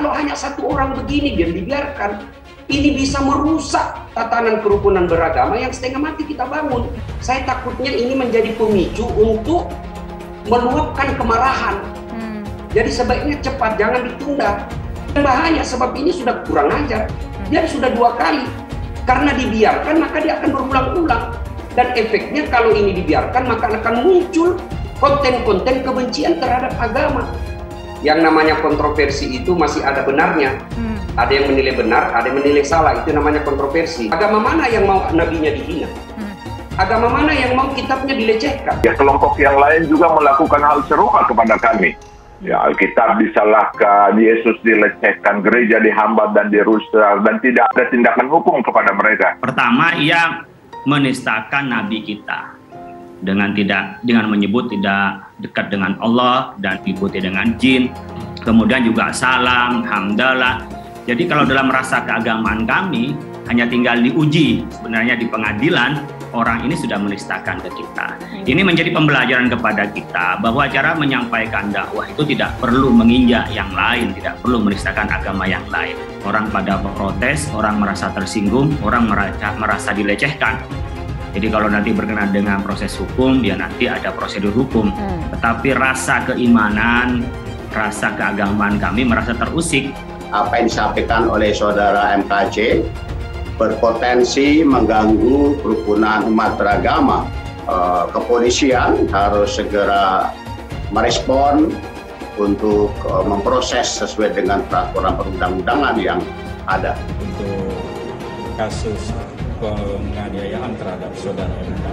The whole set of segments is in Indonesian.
Kalau hanya satu orang begini dan dibiarkan, ini bisa merusak tatanan kerukunan beragama yang setengah mati kita bangun. Saya takutnya ini menjadi pemicu untuk meluapkan kemarahan. Jadi sebaiknya cepat, jangan ditunda. Bahaya sebab ini sudah kurang ajar. Dia sudah 2 kali. Karena dibiarkan maka dia akan berulang-ulang. Dan efeknya kalau ini dibiarkan maka akan muncul konten-konten kebencian terhadap agama. Yang namanya kontroversi itu masih ada benarnya. Ada yang menilai benar, ada yang menilai salah. Itu namanya kontroversi. Agama mana yang mau nabinya dihina? Agama mana yang mau kitabnya dilecehkan? Ya, kelompok yang lain juga melakukan hal serupa kepada kami. Ya, Alkitab disalahkan, Yesus dilecehkan, gereja dihambat dan dirusak, dan tidak ada tindakan hukum kepada mereka. Pertama, ia menistakan nabi kita dengan menyebut tidak dekat dengan Allah dan diikuti dengan jin. Kemudian juga salam, hamdalah. Jadi kalau dalam rasa keagamaan kami hanya tinggal diuji, sebenarnya di pengadilan orang ini sudah menistakan ke kita. Ini menjadi pembelajaran kepada kita bahwa cara menyampaikan dakwah itu tidak perlu menginjak yang lain, tidak perlu menistakan agama yang lain. Orang pada protes, orang merasa tersinggung, orang merasa dilecehkan. Jadi kalau nanti berkenaan dengan proses hukum, ya nanti ada prosedur hukum. Tetapi rasa keimanan, rasa keagamaan kami merasa terusik. Apa yang disampaikan oleh saudara MKC berpotensi mengganggu kerukunan umat beragama. Kepolisian harus segera merespon untuk memproses sesuai dengan peraturan perundang-undangan yang ada. Untuk kasus penganiayaan terhadap saudara MK,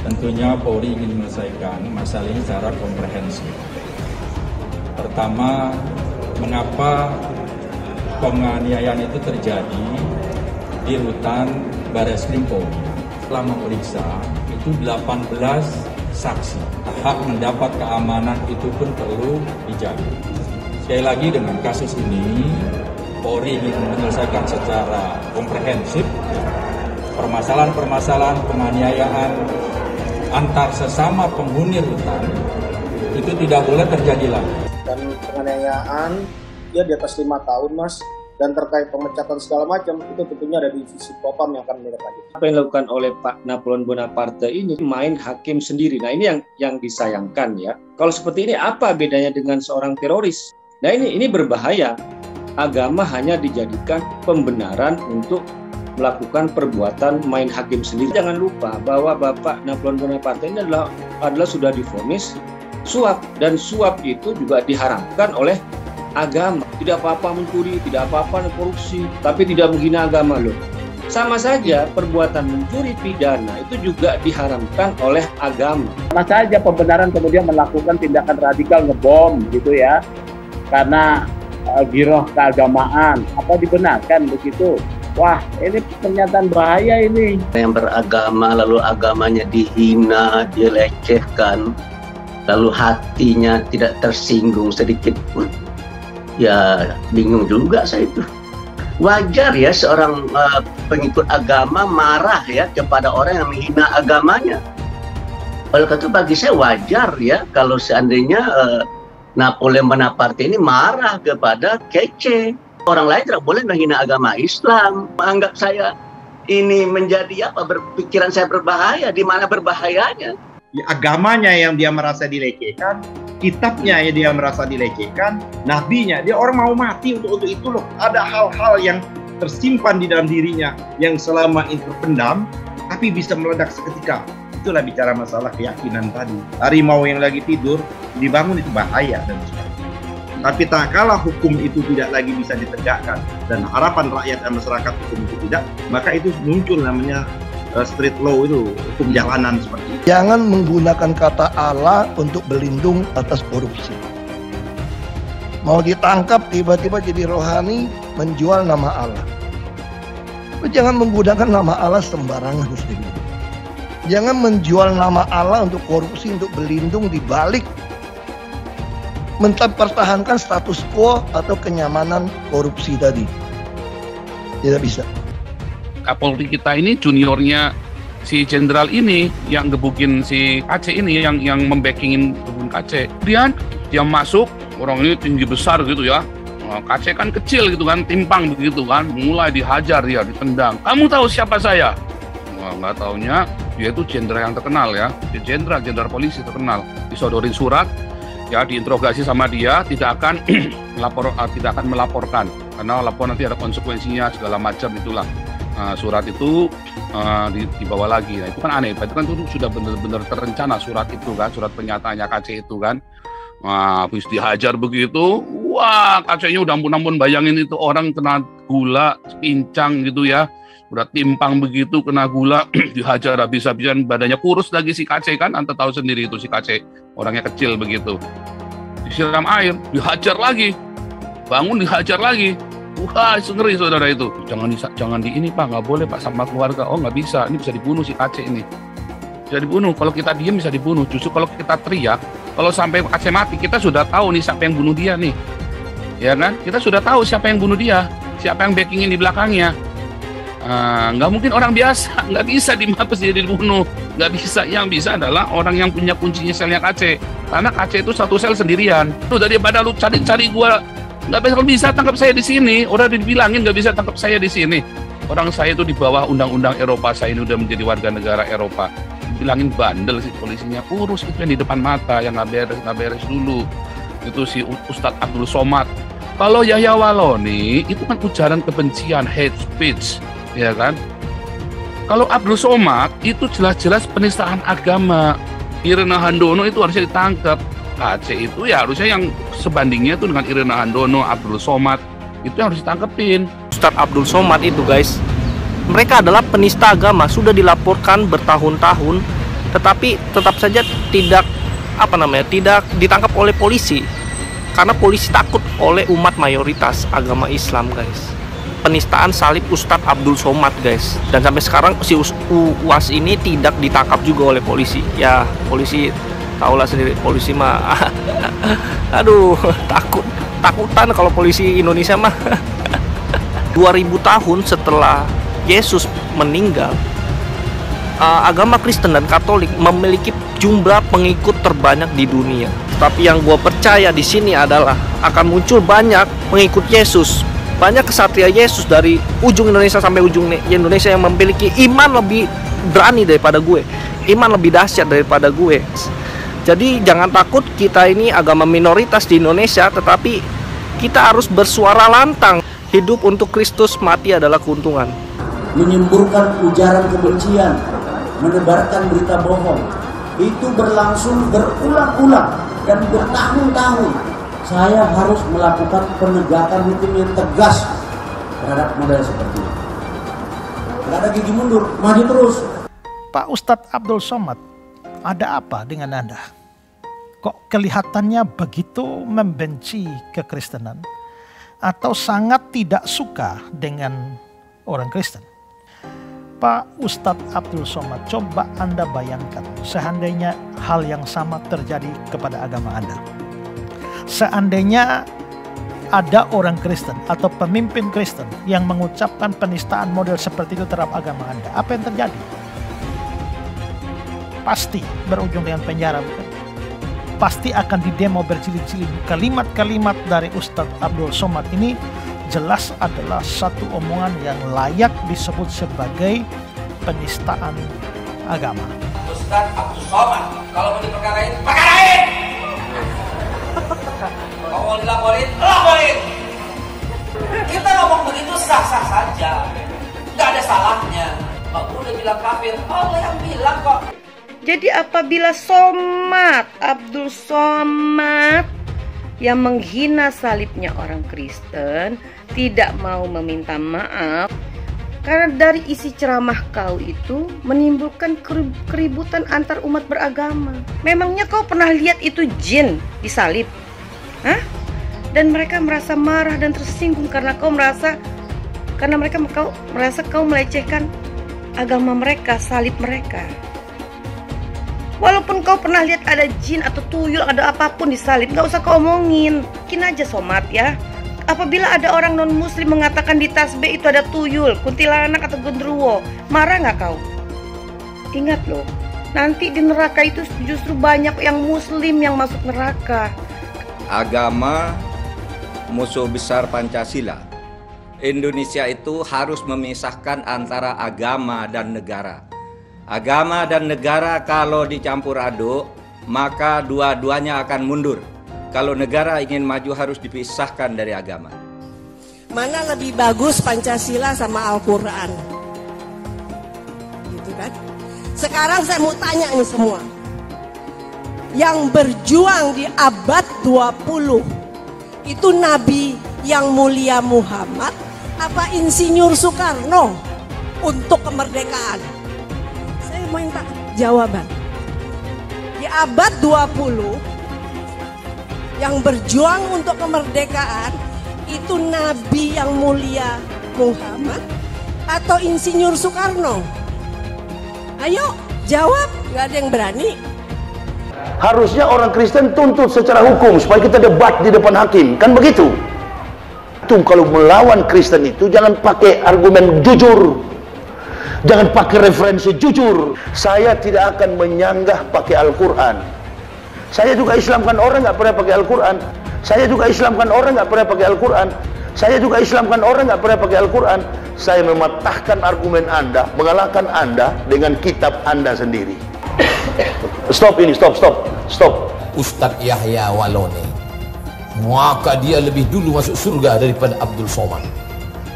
tentunya Polri ingin menyelesaikan masalah ini secara komprehensif. Pertama, mengapa penganiayaan itu terjadi di rutan Barreskrim Polri? Setelah memeriksa, itu 18 saksi. Hak mendapat keamanan itu pun perlu dijaga. Sekali lagi dengan kasus ini, Polri ingin menyelesaikan secara komprehensif permasalahan-permasalahan penganiayaan antar sesama penghuni rutan itu tidak boleh terjadi lagi. Dan penganiayaan dia di atas 5 tahun, Mas, dan terkait pemecatan segala macam itu tentunya ada di divisi Propam yang akan menindaklanjuti. Apa yang dilakukan oleh Pak Napoleon Bonaparte ini main hakim sendiri. Nah ini yang disayangkan ya. Kalau seperti ini apa bedanya dengan seorang teroris? Nah ini berbahaya. Agama hanya dijadikan pembenaran untuk melakukan perbuatan main hakim sendiri. Jangan lupa bahwa Bapak Napoleon Bonaparte ini adalah sudah divonis suap, dan suap itu juga diharamkan oleh agama. Tidak apa-apa mencuri, tidak apa-apa korupsi, tapi tidak menghina agama loh. Sama saja perbuatan mencuri pidana itu juga diharamkan oleh agama. Sama saja pembenaran kemudian melakukan tindakan radikal ngebom gitu ya, karena giroh keagamaan, apa dibenarkan begitu? Wah, ini pernyataan bahaya ini. Yang beragama lalu agamanya dihina, dilecehkan, lalu hatinya tidak tersinggung sedikit pun. Ya bingung juga saya itu. Wajar ya seorang pengikut agama marah ya kepada orang yang menghina agamanya. Oleh karena itu bagi saya wajar ya kalau seandainya Napoleon Bonaparte ini marah kepada Kece. Orang lain tidak boleh menghina agama Islam. Menganggap saya ini menjadi berpikiran saya berbahaya. Di mana berbahayanya? Ya, agamanya yang dia merasa dilecehkan, kitabnya yang dia merasa dilecehkan, nabinya, dia orang mau mati untuk itu loh. Ada hal-hal yang tersimpan di dalam dirinya yang selama ini terpendam, tapi bisa meledak seketika. Itulah bicara masalah keyakinan tadi. Harimau yang lagi tidur dibangun itu bahaya dan sebagainya. Tapi tak kalah hukum itu tidak lagi bisa ditegakkan dan harapan rakyat dan masyarakat hukum itu tidak, maka itu muncul namanya street law, itu hukum jalanan seperti itu. Jangan menggunakan kata Allah untuk berlindung atas korupsi. Mau ditangkap tiba-tiba jadi rohani menjual nama Allah. Jangan menggunakan nama Allah sembarangan, muslimin. Jangan menjual nama Allah untuk korupsi, untuk berlindung di balik mempertahankan status quo atau kenyamanan korupsi tadi. Tidak bisa. Kapolri kita ini juniornya si jenderal ini yang gebukin si KC ini, yang membackingin gebun KC. Kemudian dia masuk, orang ini tinggi besar gitu ya, KC kan kecil gitu kan, timpang begitu kan, mulai dihajar dia, ditendang. Kamu tahu siapa saya? Wah, nggak taunya dia itu jenderal yang terkenal ya, jenderal polisi terkenal. Disodorin surat, ya diinterogasi sama dia, tidak akan melaporkan karena lapor nanti ada konsekuensinya segala macam itulah. Surat itu dibawa lagi. Nah, itu kan aneh, itu kan sudah benar-benar terencana surat itu kan, surat pernyataannya KC itu kan. Wah, habis dihajar begitu, wah KC-nya udah ampun-ampun, bayangin itu orang kena gula, pincang gitu ya, udah timpang begitu, kena gula, dihajar habis-habisan, badannya kurus lagi si KC kan, Anda tahu sendiri itu si KC, orangnya kecil begitu. Disiram air, dihajar lagi, bangun dihajar lagi, wah ngeri saudara itu. Jangan di ini Pak, nggak boleh Pak sama keluarga. Oh nggak bisa, ini bisa dibunuh si KC ini. Bisa dibunuh, kalau kita diam bisa dibunuh. Justru kalau kita teriak, kalau sampai KC mati, kita sudah tahu nih siapa yang bunuh dia nih. Ya kan? Kita sudah tahu siapa yang bunuh dia, siapa yang backingin di belakangnya. Nggak mungkin orang biasa, nggak bisa dimapes dia dibunuh. Nggak bisa, yang bisa adalah orang yang punya kuncinya selnya KC. Karena KC itu satu sel sendirian. Tuh daripada lu cari-cari gua, nggak bisa tangkap saya di sini. Udah dibilangin nggak bisa tangkap saya di sini. Orang saya itu di bawah undang-undang Eropa, saya ini udah menjadi warga negara Eropa. Bilangin bandel sih polisinya, kurus itu yang di depan mata yang nggak beres dulu. Itu si Ustadz Abdul Somad. Kalau Yahya Waloni itu kan ujaran kebencian, hate speech, ya kan? Kalau Abdul Somad itu jelas-jelas penistaan agama. Irena Handono itu harusnya ditangkap. KC itu ya harusnya yang sebandingnya itu dengan Irena Handono, Abdul Somad itu yang harus ditangkepin. Ustadz Abdul Somad itu guys, mereka adalah penista agama, sudah dilaporkan bertahun-tahun, tetapi tetap saja tidak ditangkap oleh polisi, karena polisi takut oleh umat mayoritas agama Islam guys. Penistaan salib Ustadz Abdul Somad guys, dan sampai sekarang si UAS ini tidak ditangkap juga oleh polisi. Ya polisi tahulah sendiri, polisi mah aduh takutan kalau polisi Indonesia mah. 2000 tahun setelah Yesus meninggal, agama Kristen dan Katolik memiliki jumlah pengikut terbanyak di dunia. Tapi yang gue percaya di sini adalah akan muncul banyak pengikut Yesus, banyak kesatria Yesus dari ujung Indonesia sampai ujung Indonesia yang memiliki iman lebih berani daripada gue, iman lebih dahsyat daripada gue. Jadi jangan takut, kita ini agama minoritas di Indonesia, tetapi kita harus bersuara lantang. Hidup untuk Kristus, mati adalah keuntungan. Menyemburkan ujaran kebencian, menebarkan berita bohong, itu berlangsung berulang-ulang dan bertahun-tahun. Saya harus melakukan penegakan hukum yang tegas terhadap model seperti ini. Tidak ada gigi mundur, maju terus. Pak Ustadz Abdul Somad, ada apa dengan Anda? Kok kelihatannya begitu membenci kekristenan? Atau sangat tidak suka dengan orang Kristen? Pak Ustadz Abdul Somad, coba Anda bayangkan seandainya hal yang sama terjadi kepada agama Anda. Seandainya ada orang Kristen atau pemimpin Kristen yang mengucapkan penistaan model seperti itu terhadap agama Anda, apa yang terjadi? Pasti berujung dengan penjara, bukan? Pasti akan didemo berjilid-jilid. Kalimat-kalimat dari Ustadz Abdul Somad ini jelas adalah satu omongan yang layak disebut sebagai penistaan agama. Ustadz Abdul Somad, kalau mau diperkarain, perkarain! Kalau mau dilaporin, laporin! Kita ngomong begitu sah-sah saja, nggak ada salahnya. Kalau udah bilang kafir, Allah yang bilang kok. Jadi apabila Abdul Somad yang menghina salibnya orang Kristen tidak mau meminta maaf, karena dari isi ceramah kau itu menimbulkan keributan antar umat beragama. Memangnya kau pernah lihat itu jin disalib? Hah? Dan mereka merasa marah dan tersinggung karena kau merasa kau melecehkan agama mereka, salib mereka. Walaupun kau pernah lihat ada jin atau tuyul, ada apapun di salib, gak usah kau omongin. Mungkin aja Somad ya. Apabila ada orang non-muslim mengatakan di tasbih itu ada tuyul, kuntilanak atau genderuwo, marah gak kau? Ingat loh, nanti di neraka itu justru banyak yang muslim yang masuk neraka. Agama musuh besar Pancasila. Indonesia itu harus memisahkan antara agama dan negara. Agama dan negara kalau dicampur aduk, maka dua-duanya akan mundur. Kalau negara ingin maju harus dipisahkan dari agama. Mana lebih bagus Pancasila sama Al-Quran? Gitu kan? Sekarang saya mau tanya nih semua. Yang berjuang di abad 20 itu Nabi yang mulia Muhammad apa Insinyur Soekarno untuk kemerdekaan? Saya mau minta jawaban. Di abad 20 yang berjuang untuk kemerdekaan itu Nabi yang mulia Muhammad atau Insinyur Soekarno? Ayo jawab, nggak ada yang berani. Harusnya orang Kristen tuntut secara hukum supaya kita debat di depan hakim, kan begitu? Itu kalau melawan Kristen itu jangan pakai argumen jujur, jangan pakai referensi jujur. Saya tidak akan menyanggah pakai Al-Quran. Saya juga Islamkan orang nggak pernah pakai Al-Quran. Saya juga Islamkan orang nggak pernah pakai Al-Quran. Saya juga Islamkan orang nggak pernah pakai Al-Quran. Saya mematahkan argumen Anda, mengalahkan Anda dengan kitab Anda sendiri. Stop ini, stop. Ustadz Yahya Walone, maka dia lebih dulu masuk surga daripada Abdul Somad.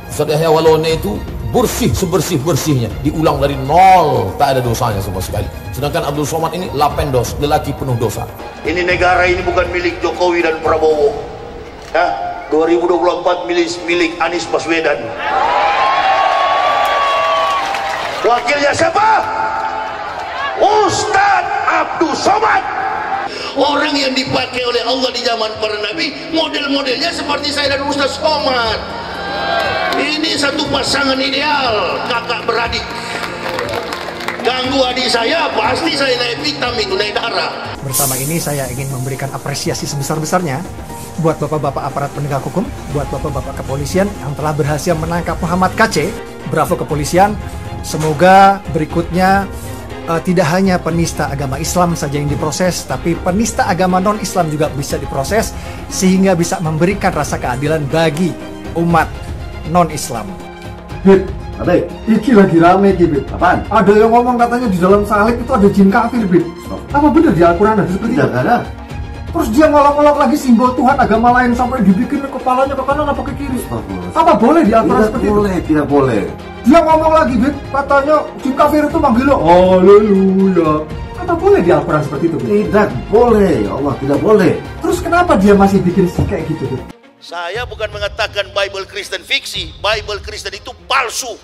Ustadz Yahya Walone itu bersih sebersih-bersihnya, diulang dari nol, tak ada dosanya sama sekali. Sedangkan Abdul Somad ini lapendos, lelaki penuh dosa. Ini negara ini bukan milik Jokowi dan Prabowo. Ya, 2024 milik Anies Baswedan. Wakilnya siapa? Ustadz Abdul Somad. Orang yang dipakai oleh Allah di zaman para nabi, model-modelnya seperti saya dan Ustadz Somad. Ini satu pasangan ideal, kakak beradik. Ganggu adik saya, pasti saya naik hitam itu, naik darah. Bersama ini saya ingin memberikan apresiasi sebesar-besarnya buat bapak-bapak aparat penegak hukum, buat bapak-bapak kepolisian yang telah berhasil menangkap Muhammad KC. Bravo kepolisian, semoga berikutnya tidak hanya penista agama Islam saja yang diproses, tapi penista agama non-Islam juga bisa diproses, sehingga bisa memberikan rasa keadilan bagi umat non-Islam. Bit, Ade, iki lagi rame Bit. Apaan? Ada yang ngomong katanya di dalam salib itu ada jin kafir, Bit. Apa benar di Al-Quran ada seperti itu? Tidak ada. Terus dia ngolok-ngolok lagi simbol Tuhan agama lain sampai dibikin kepalanya ke kanan apa ke kiri. Apa boleh di Al-Quran seperti itu? Tidak boleh. Dia ngomong lagi, Bit, katanya jin kafir itu manggil haleluya. Apa boleh di Al-Quran seperti itu, Bit? Tidak boleh, ya Allah, tidak boleh. Terus kenapa dia masih bikin kayak gitu, Bit? Saya bukan mengatakan Bible Kristen fiksi. Bible Kristen itu palsu.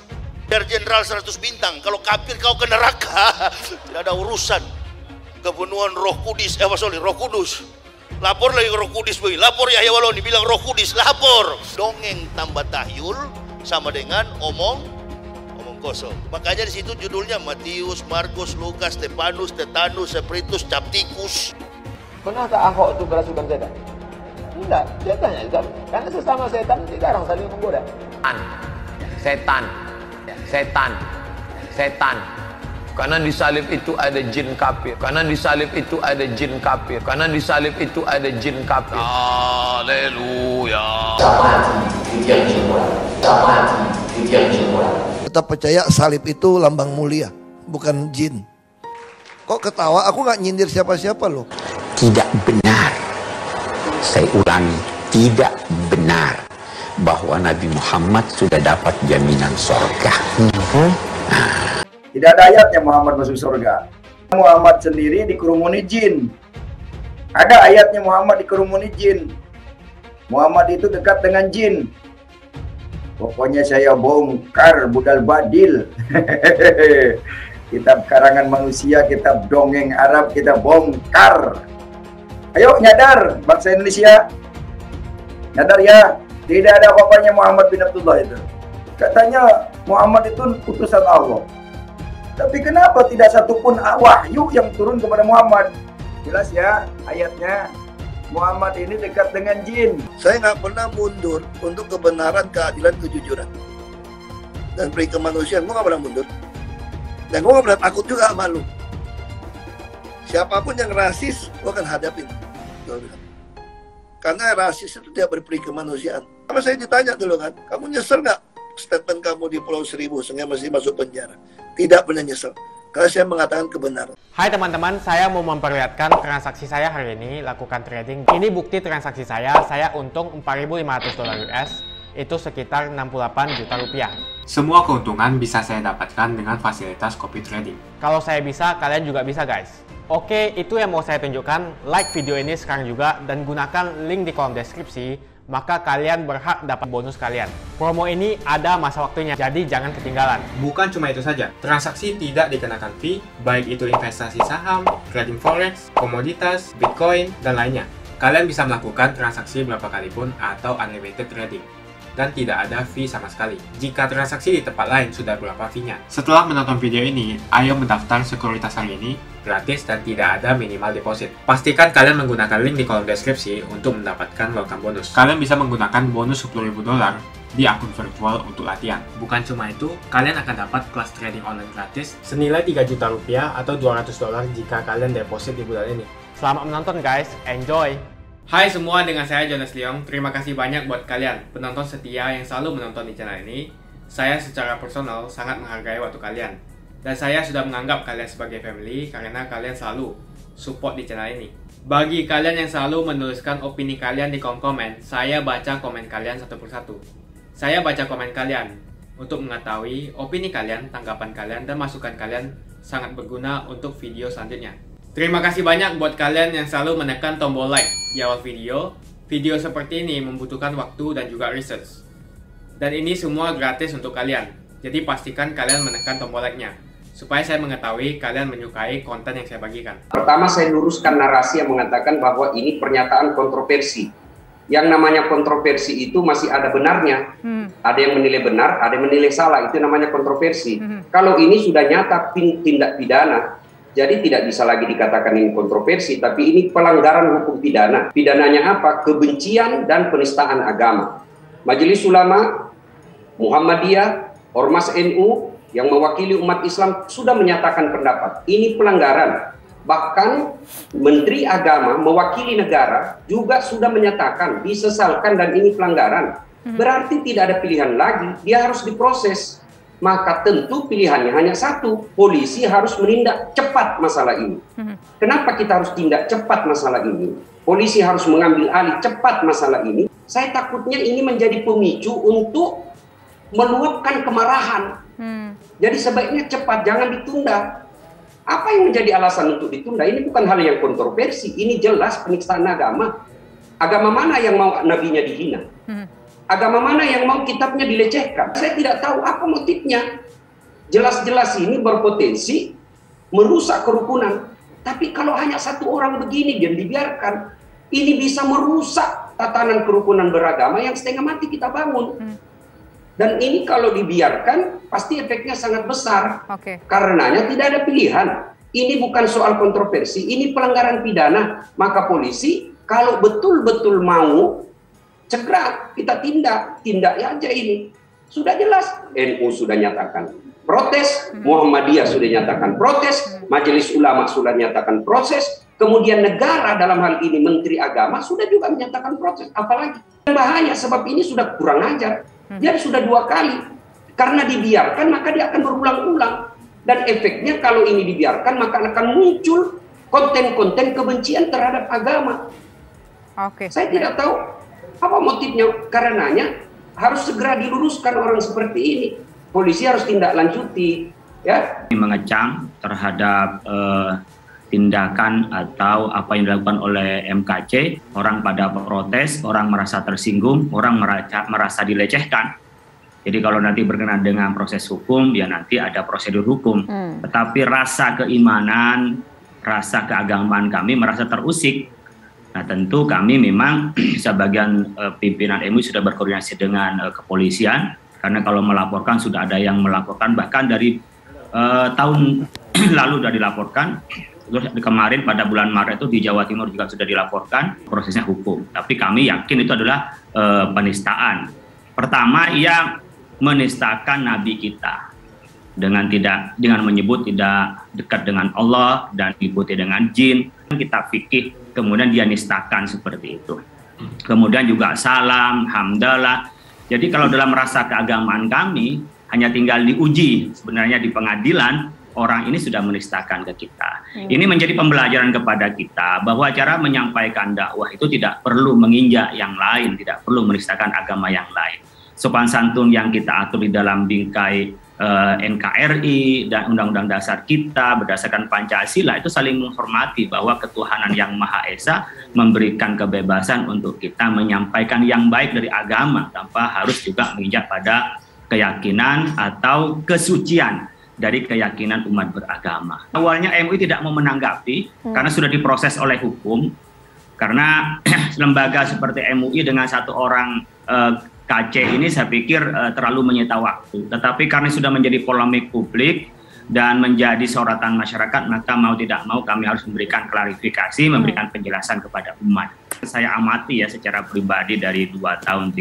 Dari Jenderal 100 bintang. Kalau kafir kau ke neraka. Tidak ada urusan. Kepenuhan Roh Kudus, Roh Kudus. Lapor lagi Roh Kudus, boy. Lapor Yahya Waloni bilang Roh Kudus, lapor. Dongeng tambah tahyul sama dengan omong kosong. Makanya di situ judulnya Matius, Markus, Lukas, Stefanus, Tetanus, Spiritus, Captikus. Pernah tak Ahok itu kerasukan setan? Tidak, dia tanya juga. Karena sesama setan dilarang saling menggoda. Setan. Karena di salib itu ada jin kafir. Haleluya. Tetap percaya salib itu lambang mulia, bukan jin. Kok ketawa? Aku nggak nyindir siapa-siapa loh. Tidak benar. Saya ulangi, tidak benar bahwa Nabi Muhammad sudah dapat jaminan surga. Tidak ada ayatnya Muhammad masuk surga. Muhammad sendiri dikerumuni jin. Ada ayatnya Muhammad dikerumuni jin. Muhammad itu dekat dengan jin. Pokoknya saya bongkar budal badil. Kitab karangan manusia, kitab dongeng Arab kita bongkar. Ayo nyadar bangsa Indonesia. Nyadar ya, tidak ada apa-apanya Muhammad bin Abdullah itu. Katanya Muhammad itu utusan Allah. Tapi kenapa tidak satupun wahyu yang turun kepada Muhammad? Jelas ya ayatnya. Muhammad ini dekat dengan jin. Saya nggak pernah mundur untuk kebenaran, keadilan, kejujuran, dan peri kemanusiaan. Gue nggak pernah mundur. Dan gue nggak pernah takut juga sama lu. Siapapun yang rasis, gue akan hadapin. Karena rasis itu tidak berperi kemanusiaan. Sama saya ditanya dulu kan, kamu nyesel nggak statement kamu di Pulau Seribu sehingga masih masuk penjara? Tidak pernah nyesel. Karena saya mengatakan kebenaran. Hai teman-teman, saya mau memperlihatkan transaksi saya hari ini lakukan trading. Ini bukti transaksi saya untung $4.500 US, itu sekitar 68 juta rupiah. Semua keuntungan bisa saya dapatkan dengan fasilitas copy trading. Kalau saya bisa, kalian juga bisa guys. Oke, itu yang mau saya tunjukkan. Like video ini sekarang juga dan gunakan link di kolom deskripsi, maka kalian berhak dapat bonus kalian. Promo ini ada masa waktunya, jadi jangan ketinggalan. Bukan cuma itu saja, transaksi tidak dikenakan fee, baik itu investasi saham, trading forex, komoditas, bitcoin, dan lainnya. Kalian bisa melakukan transaksi berapa kali pun atau unlimited trading. Dan tidak ada fee sama sekali. Jika transaksi di tempat lain sudah berapa fee-nya. Setelah menonton video ini, ayo mendaftar sekuritas hari ini, gratis dan tidak ada minimal deposit. Pastikan kalian menggunakan link di kolom deskripsi untuk mendapatkan welcome bonus. Kalian bisa menggunakan bonus $10.000 di akun virtual untuk latihan. Bukan cuma itu, kalian akan dapat kelas trading online gratis senilai 3 juta rupiah atau $200 jika kalian deposit di bulan ini. Selamat menonton guys, enjoy! Hai semua, dengan saya Jonas Leong. Terima kasih banyak buat kalian, penonton setia yang selalu menonton di channel ini. Saya secara personal sangat menghargai waktu kalian. Dan saya sudah menganggap kalian sebagai family karena kalian selalu support di channel ini. Bagi kalian yang selalu menuliskan opini kalian di kolom komen, saya baca komen kalian satu persatu. Saya baca komen kalian untuk mengetahui opini kalian, tanggapan kalian, dan masukan kalian sangat berguna untuk video selanjutnya. Terima kasih banyak buat kalian yang selalu menekan tombol like di awal video. Video seperti ini membutuhkan waktu dan juga research. Dan ini semua gratis untuk kalian. Jadi pastikan kalian menekan tombol like-nya, supaya saya mengetahui kalian menyukai konten yang saya bagikan. Pertama, saya luruskan narasi yang mengatakan bahwa ini pernyataan kontroversi. Yang namanya kontroversi itu masih ada benarnya. Ada yang menilai benar, ada yang menilai salah. Itu namanya kontroversi. Kalau ini sudah nyata tindak pidana, jadi tidak bisa lagi dikatakan ini kontroversi, tapi ini pelanggaran hukum pidana. Pidananya apa? Kebencian dan penistaan agama. Majelis Ulama, Muhammadiyah, Ormas NU yang mewakili umat Islam sudah menyatakan pendapat. Ini pelanggaran. Bahkan Menteri Agama mewakili negara juga sudah menyatakan disesalkan dan ini pelanggaran. Berarti tidak ada pilihan lagi, dia harus diproses. Maka tentu pilihannya hanya satu, polisi harus menindak cepat masalah ini. Kenapa kita harus tindak cepat masalah ini? Polisi harus mengambil alih cepat masalah ini. Saya takutnya ini menjadi pemicu untuk meluapkan kemarahan. Jadi sebaiknya cepat, jangan ditunda. Apa yang menjadi alasan untuk ditunda? Ini bukan hal yang kontroversi, ini jelas penistaan agama. Agama mana yang mau nabinya dihina? Agama mana yang mau kitabnya dilecehkan? Saya tidak tahu apa motifnya. Jelas-jelas ini berpotensi merusak kerukunan. Tapi kalau hanya satu orang begini dan dibiarkan, ini bisa merusak tatanan kerukunan beragama yang setengah mati kita bangun. Dan ini kalau dibiarkan, pasti efeknya sangat besar. Karenanya tidak ada pilihan. Ini bukan soal kontroversi, ini pelanggaran pidana. Maka polisi kalau betul-betul mau segera kita tindak aja ini. Sudah jelas, NU sudah nyatakan protes, Muhammadiyah sudah nyatakan protes, Majelis Ulama sudah nyatakan proses, kemudian negara dalam hal ini Menteri Agama sudah juga menyatakan protes. Apalagi bahaya, sebab ini sudah kurang ajar. Dia sudah 2 kali. Karena dibiarkan maka dia akan berulang-ulang. Dan efeknya kalau ini dibiarkan maka akan muncul konten-konten kebencian terhadap agama. Saya tidak tahu apa motifnya, karenanya harus segera diluruskan orang seperti ini. Polisi harus tindak lanjuti, ya. Mengecam terhadap tindakan atau apa yang dilakukan oleh MKC, orang pada protes, orang merasa tersinggung, orang merasa dilecehkan. Jadi kalau nanti berkenaan dengan proses hukum, ya nanti ada prosedur hukum. Tetapi rasa keimanan, rasa keagamaan kami merasa terusik. Nah tentu kami memang sebagian pimpinan MUI sudah berkoordinasi dengan kepolisian, karena kalau melaporkan sudah ada yang melaporkan, bahkan dari tahun lalu sudah dilaporkan. Terus kemarin pada bulan Maret itu di Jawa Timur juga sudah dilaporkan, prosesnya hukum. Tapi kami yakin itu adalah penistaan. Pertama, ia menistakan Nabi kita dengan menyebut tidak dekat dengan Allah dan diikuti dengan jin. Kita fikih, kemudian dia nistakan seperti itu. kemudian juga salam, hamdalah. Jadi kalau dalam rasa keagamaan kami hanya tinggal diuji sebenarnya di pengadilan, orang ini sudah menistakan ke kita. Ini menjadi pembelajaran kepada kita bahwa cara menyampaikan dakwah itu tidak perlu menginjak yang lain, tidak perlu menistakan agama yang lain. Sopan santun yang kita atur di dalam bingkai NKRI dan Undang-Undang Dasar kita berdasarkan Pancasila itu saling menghormati bahwa ketuhanan yang Maha Esa memberikan kebebasan untuk kita menyampaikan yang baik dari agama tanpa harus juga menginjak pada keyakinan atau kesucian dari keyakinan umat beragama. Awalnya MUI tidak mau menanggapi karena sudah diproses oleh hukum, karena lembaga seperti MUI dengan satu orang KC ini saya pikir terlalu menyita waktu. Tetapi karena sudah menjadi polemik publik dan menjadi sorotan masyarakat, maka mau tidak mau kami harus memberikan klarifikasi, memberikan penjelasan kepada umat. Saya amati ya secara pribadi dari 2 tahun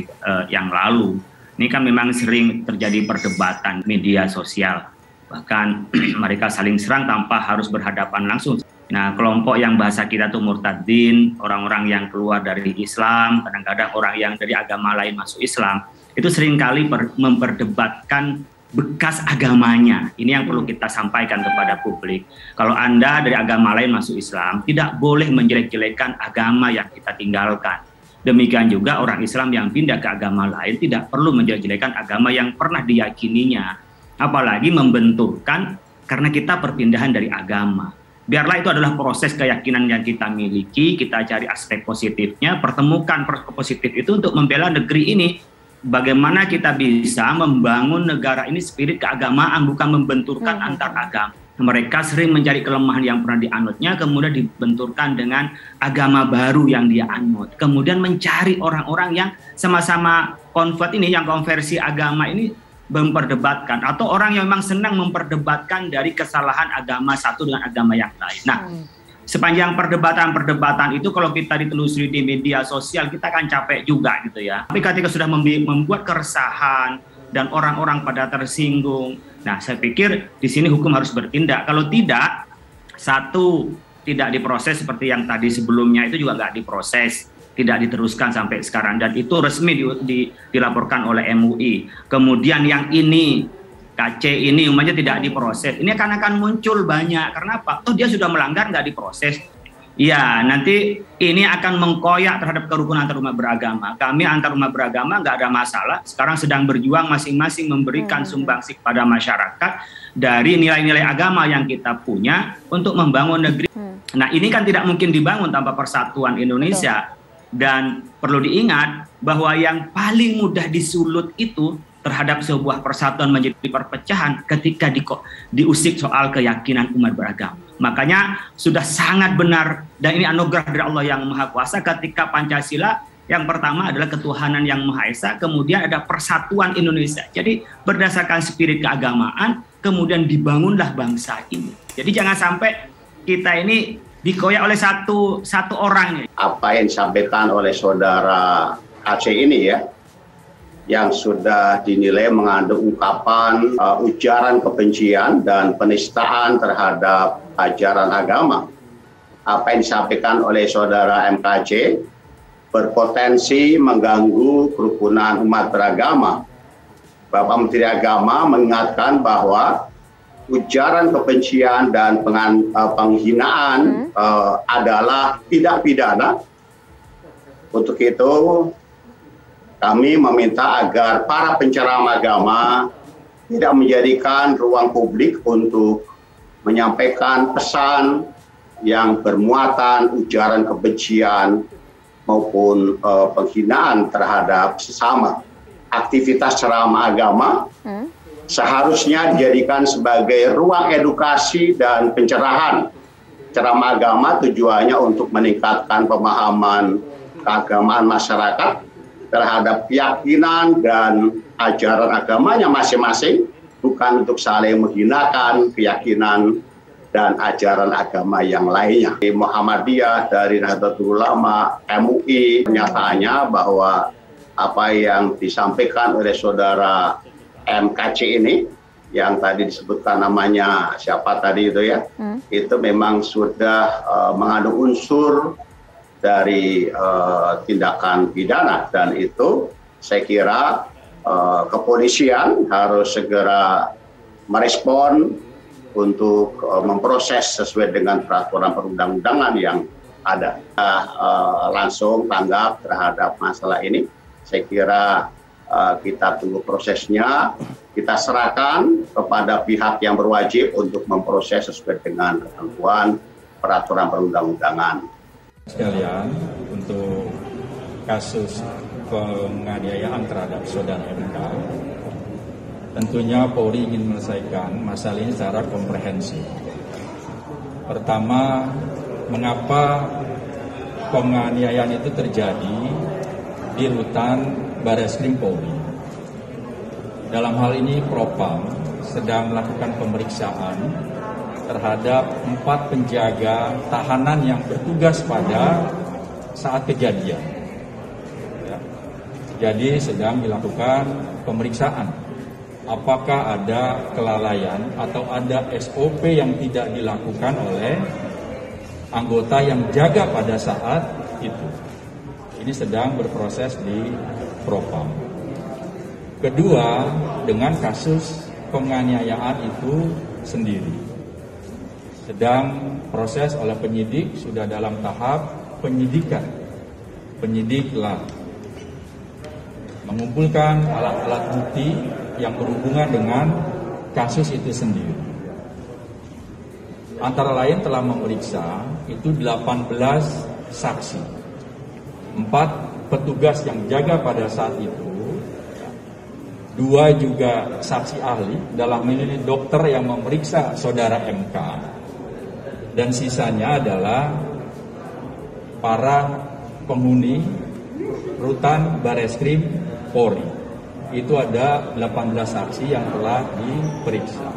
yang lalu, ini kan memang sering terjadi perdebatan media sosial. Bahkan mereka saling serang tanpa harus berhadapan langsung. Nah, kelompok yang bahasa kita tuh murtadin, orang-orang yang keluar dari Islam, kadang-kadang orang yang dari agama lain masuk Islam, itu seringkali memperdebatkan bekas agamanya. Ini yang perlu kita sampaikan kepada publik. Kalau Anda dari agama lain masuk Islam, tidak boleh menjelek-jelekan agama yang kita tinggalkan. Demikian juga orang Islam yang pindah ke agama lain tidak perlu menjelek-jelekan agama yang pernah diyakininya. Apalagi membenturkan karena kita perpindahan dari agama. Biarlah itu adalah proses keyakinan yang kita miliki, kita cari aspek positifnya, pertemukan positif itu untuk membela negeri ini. Bagaimana kita bisa membangun negara ini spirit keagamaan, bukan membenturkan antar agama. Mereka sering mencari kelemahan yang pernah dianutnya, kemudian dibenturkan dengan agama baru yang dia anut. Kemudian mencari orang-orang yang sama-sama convert ini, yang konversi agama ini, memperdebatkan, atau orang yang memang senang memperdebatkan dari kesalahan agama satu dengan agama yang lain. Nah, sepanjang perdebatan-perdebatan itu kalau kita ditelusuri di media sosial kita akan capek juga gitu ya. Tapi ketika sudah membuat keresahan dan orang-orang pada tersinggung, nah saya pikir di sini hukum harus bertindak. Kalau tidak, satu, tidak diproses seperti yang tadi sebelumnya itu juga nggak diproses, tidak diteruskan sampai sekarang, dan itu resmi dilaporkan oleh MUI. Kemudian yang ini KC ini umpamanya tidak diproses, ini akan muncul banyak. Karena apa? Dia sudah melanggar nggak diproses. Ya, nanti ini akan mengkoyak terhadap kerukunan antar umat beragama. Kami antar umat beragama nggak ada masalah. Sekarang sedang berjuang masing-masing memberikan sumbangsi kepada masyarakat dari nilai-nilai agama yang kita punya untuk membangun negeri. Nah, ini kan tidak mungkin dibangun tanpa persatuan Indonesia. Dan perlu diingat bahwa yang paling mudah disulut itu terhadap sebuah persatuan menjadi perpecahan ketika diusik soal keyakinan umat beragama. Makanya sudah sangat benar, dan ini anugerah dari Allah yang Maha Kuasa, ketika Pancasila yang pertama adalah ketuhanan yang Maha Esa, kemudian ada persatuan Indonesia. Jadi berdasarkan spirit keagamaan, kemudian dibangunlah bangsa ini. Jadi jangan sampai kita ini dikoyak oleh satu orang. Apa yang disampaikan oleh saudara Aceh ini ya, yang sudah dinilai mengandung ungkapan ujaran kebencian dan penistaan terhadap ajaran agama. Apa yang disampaikan oleh saudara MKC berpotensi mengganggu kerukunan umat beragama. Bapak Menteri Agama mengingatkan bahwa ujaran kebencian dan penghinaan adalah tidak pidana. Untuk itu kami meminta agar para penceramah agama tidak menjadikan ruang publik untuk menyampaikan pesan yang bermuatan ujaran kebencian maupun penghinaan terhadap sesama. Aktivitas ceramah agama seharusnya dijadikan sebagai ruang edukasi dan pencerahan. Ceramah agama tujuannya untuk meningkatkan pemahaman keagamaan masyarakat terhadap keyakinan dan ajaran agamanya masing-masing, bukan untuk saling menghinakan keyakinan dan ajaran agama yang lainnya. Di Muhammadiyah, dari Nahdlatul Ulama, MUI, pernyataannya bahwa apa yang disampaikan oleh saudara MKC ini, yang tadi disebutkan namanya siapa tadi itu ya, itu memang sudah mengandung unsur dari tindakan pidana, dan itu saya kira kepolisian harus segera merespon untuk memproses sesuai dengan peraturan perundang-undangan yang ada. Langsung tanggap terhadap masalah ini. Saya kira kita tunggu prosesnya, kita serahkan kepada pihak yang berwajib untuk memproses sesuai dengan ketentuan peraturan perundang-undangan. Sekalian, untuk kasus penganiayaan terhadap saudara MK, tentunya Polri ingin menyelesaikan masalah ini secara komprehensif. Pertama, mengapa penganiayaan itu terjadi di rutan Bareskrim Polri. Dalam hal ini Propam sedang melakukan pemeriksaan terhadap 4 penjaga tahanan yang bertugas pada saat kejadian. Ya. Jadi sedang dilakukan pemeriksaan. Apakah ada kelalaian atau ada SOP yang tidak dilakukan oleh anggota yang jaga pada saat itu. Ini sedang berproses di Propam. Kedua, dengan kasus penganiayaan itu sendiri sedang proses oleh penyidik, sudah dalam tahap penyidikan. Penyidiklah mengumpulkan alat-alat bukti yang berhubungan dengan kasus itu sendiri. Antara lain telah memeriksa itu 18 saksi, 4 petugas yang jaga pada saat itu, 2 juga saksi ahli, dalam ini dokter yang memeriksa saudara MK, dan sisanya adalah para penghuni rutan Bareskrim Polri. Itu ada 18 saksi yang telah diperiksa.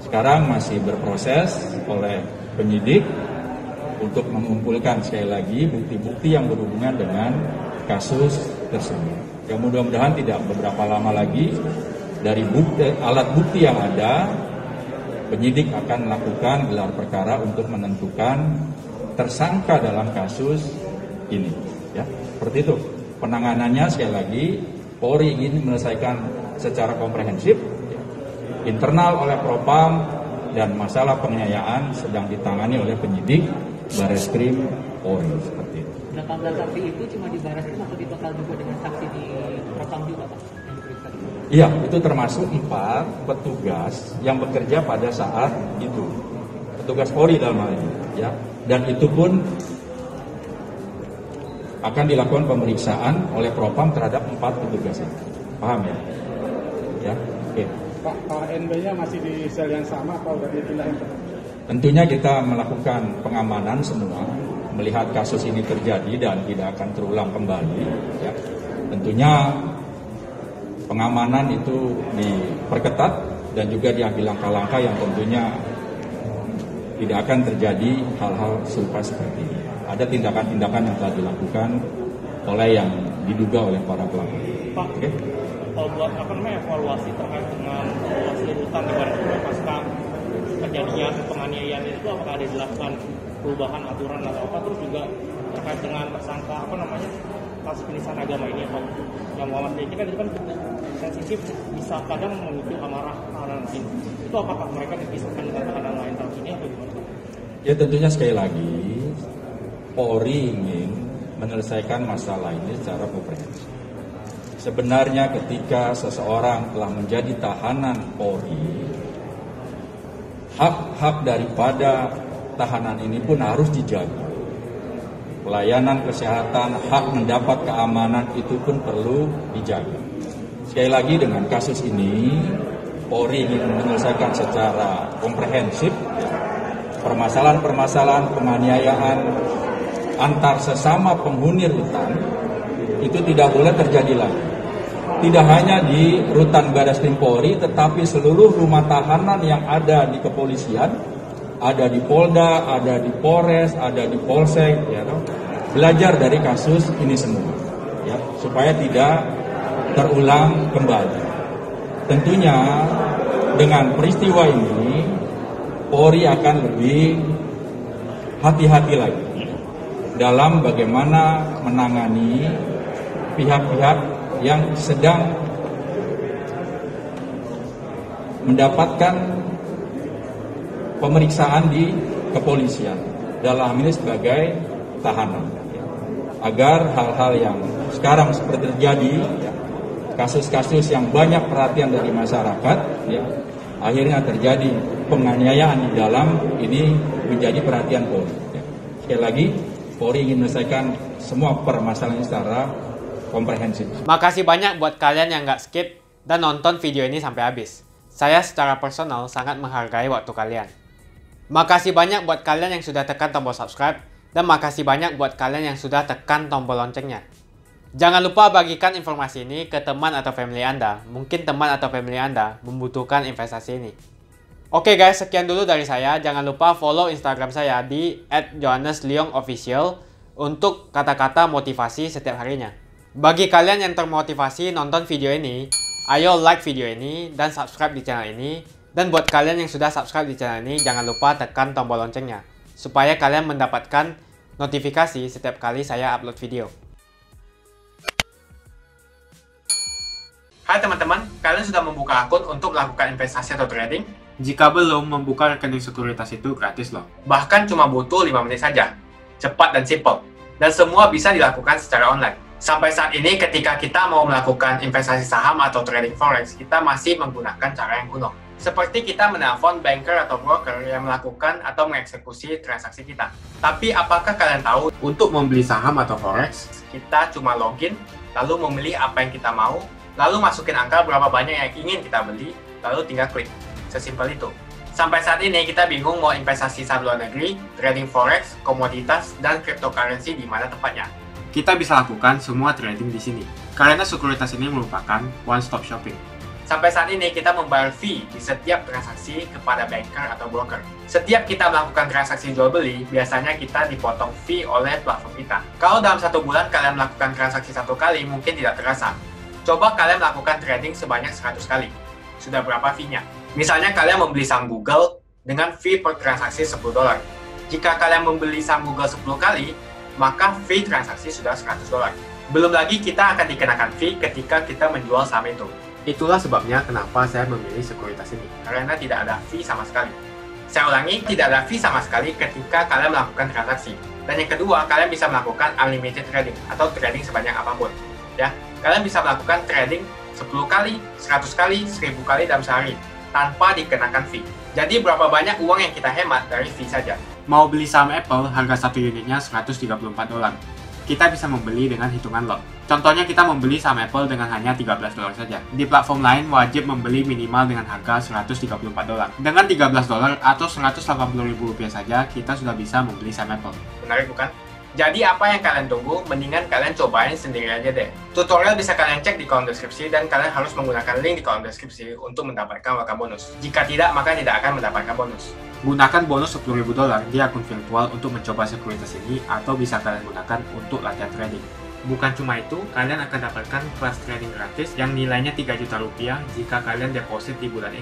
Sekarang masih berproses oleh penyidik untuk mengumpulkan sekali lagi bukti-bukti yang berhubungan dengan kasus tersebut. Ya, mudah-mudahan tidak beberapa lama lagi dari alat bukti yang ada, penyidik akan melakukan gelar perkara untuk menentukan tersangka dalam kasus ini. Ya, seperti itu. Penanganannya sekali lagi Polri ingin menyelesaikan secara komprehensif, ya, internal oleh Propam, dan masalah penganiayaan sedang ditangani oleh penyidik Bareskrim Polri, seperti itu. 18 saksi itu cuma di Bareskrim atau dibekal juga dengan saksi di Propam juga, Pak? Iya, itu termasuk 4 petugas yang bekerja pada saat itu, petugas Polri dalam hal ini, ya. Dan itu pun akan dilakukan pemeriksaan oleh Propam terhadap 4 petugas itu. Paham ya? Ya, oke. Pak NB-nya masih di sel yang sama atau sudah dipindahin? Tentunya kita melakukan pengamanan semua, melihat kasus ini terjadi dan tidak akan terulang kembali. Ya. Tentunya pengamanan itu diperketat dan juga diambil langkah-langkah yang tentunya tidak akan terjadi hal-hal serupa seperti ini. Ada tindakan-tindakan yang telah dilakukan oleh yang diduga oleh para pelaku. Pak, okay? Kalau buat evaluasi terkait dengan evaluasi rutan di Bareskrim pasca kejadian penganiayaan itu, apakah ada dilakukan perubahan aturan atau apa? Terus juga terkait dengan tersangka kasus penistaan agama ini, Pak, yang Muhammad Deki kan itu kan sensitif, bisa kadang memicu amarah nanti. Itu apakah mereka dipisahkan dengan tahanan lain tahun ini atau gimana? Ya, tentunya sekali lagi Polri ingin menyelesaikan masalah ini secara komprehensif. Sebenarnya ketika seseorang telah menjadi tahanan Polri, hak-hak daripada tahanan ini pun harus dijaga. Pelayanan kesehatan, hak mendapat keamanan itu pun perlu dijaga. Sekali lagi dengan kasus ini, Polri ingin menyelesaikan secara komprehensif permasalahan-permasalahan penganiayaan antar sesama penghuni rutan itu tidak boleh terjadi lagi. Tidak hanya di rutan Bareskrim Polri, tetapi seluruh rumah tahanan yang ada di kepolisian, ada di Polda, ada di Polres, ada di Polsek, ya, belajar dari kasus ini semua, ya, supaya tidak terulang kembali. Tentunya dengan peristiwa ini, Polri akan lebih hati-hati lagi dalam bagaimana menangani pihak-pihak yang sedang mendapatkan pemeriksaan di kepolisian dalam ini sebagai tahanan, agar hal-hal yang sekarang seperti terjadi, kasus-kasus yang banyak perhatian dari masyarakat, akhirnya terjadi penganiayaan di dalam ini menjadi perhatian Polri. Sekali lagi, Polri ingin menyelesaikan semua permasalahan secara komprehensif. Makasih banyak buat kalian yang nggak skip dan nonton video ini sampai habis. Saya secara personal sangat menghargai waktu kalian. Makasih banyak buat kalian yang sudah tekan tombol subscribe, dan makasih banyak buat kalian yang sudah tekan tombol loncengnya. Jangan lupa bagikan informasi ini ke teman atau family Anda. Mungkin teman atau family Anda membutuhkan investasi ini. Oke guys, sekian dulu dari saya. Jangan lupa follow Instagram saya di @johannesleongofficial untuk kata-kata motivasi setiap harinya. Bagi kalian yang termotivasi nonton video ini, ayo like video ini dan subscribe di channel ini. Dan buat kalian yang sudah subscribe di channel ini, jangan lupa tekan tombol loncengnya supaya kalian mendapatkan notifikasi setiap kali saya upload video. Hai teman-teman, kalian sudah membuka akun untuk melakukan investasi atau trading? Jika belum, membuka rekening sekuritas itu gratis loh. Bahkan cuma butuh 5 menit saja. Cepat dan simple. Dan semua bisa dilakukan secara online. Sampai saat ini ketika kita mau melakukan investasi saham atau trading forex, kita masih menggunakan cara yang kuno. Seperti kita menelpon banker atau broker yang melakukan atau mengeksekusi transaksi kita. Tapi apakah kalian tahu, untuk membeli saham atau forex, kita cuma login, lalu memilih apa yang kita mau, lalu masukin angka berapa banyak yang ingin kita beli, lalu tinggal klik. Sesimpel itu. Sampai saat ini kita bingung mau investasi saham luar negeri, trading forex, komoditas, dan cryptocurrency di mana tempatnya. Kita bisa lakukan semua trading di sini, karena sekuritas ini merupakan one-stop shopping. Sampai saat ini kita membayar fee di setiap transaksi kepada banker atau broker. Setiap kita melakukan transaksi jual beli, biasanya kita dipotong fee oleh platform kita. Kalau dalam 1 bulan kalian melakukan transaksi 1 kali, mungkin tidak terasa. Coba kalian melakukan trading sebanyak 100 kali. Sudah berapa fee-nya? Misalnya kalian membeli saham Google dengan fee per transaksi $10. Jika kalian membeli saham Google 10 kali, maka fee transaksi sudah $100. Belum lagi kita akan dikenakan fee ketika kita menjual saham itu. Itulah sebabnya kenapa saya memilih sekuritas ini, karena tidak ada fee sama sekali. Saya ulangi, tidak ada fee sama sekali ketika kalian melakukan transaksi. Dan yang kedua, kalian bisa melakukan unlimited trading atau trading sebanyak apapun. Ya, kalian bisa melakukan trading 10 kali, 100 kali, 1000 kali dalam sehari tanpa dikenakan fee. Jadi berapa banyak uang yang kita hemat dari fee saja? Mau beli saham Apple, harga 1 unitnya $134. Kita bisa membeli dengan hitungan lot. Contohnya kita membeli saham Apple dengan hanya $13 saja. Di platform lain wajib membeli minimal dengan harga $134. Dengan $13 atau Rp180.000 saja, kita sudah bisa membeli saham Apple. Menarik bukan? Jadi apa yang kalian tunggu? Mendingan kalian cobain sendiri aja deh. Tutorial bisa kalian cek di kolom deskripsi dan kalian harus menggunakan link di kolom deskripsi untuk mendapatkan welcome bonus. Jika tidak, maka tidak akan mendapatkan bonus. Gunakan bonus $10.000 di akun virtual untuk mencoba sekuritas ini atau bisa kalian gunakan untuk latihan trading. Bukan cuma itu, kalian akan dapatkan kelas trading gratis yang nilainya Rp3 juta jika kalian deposit di bulan ini.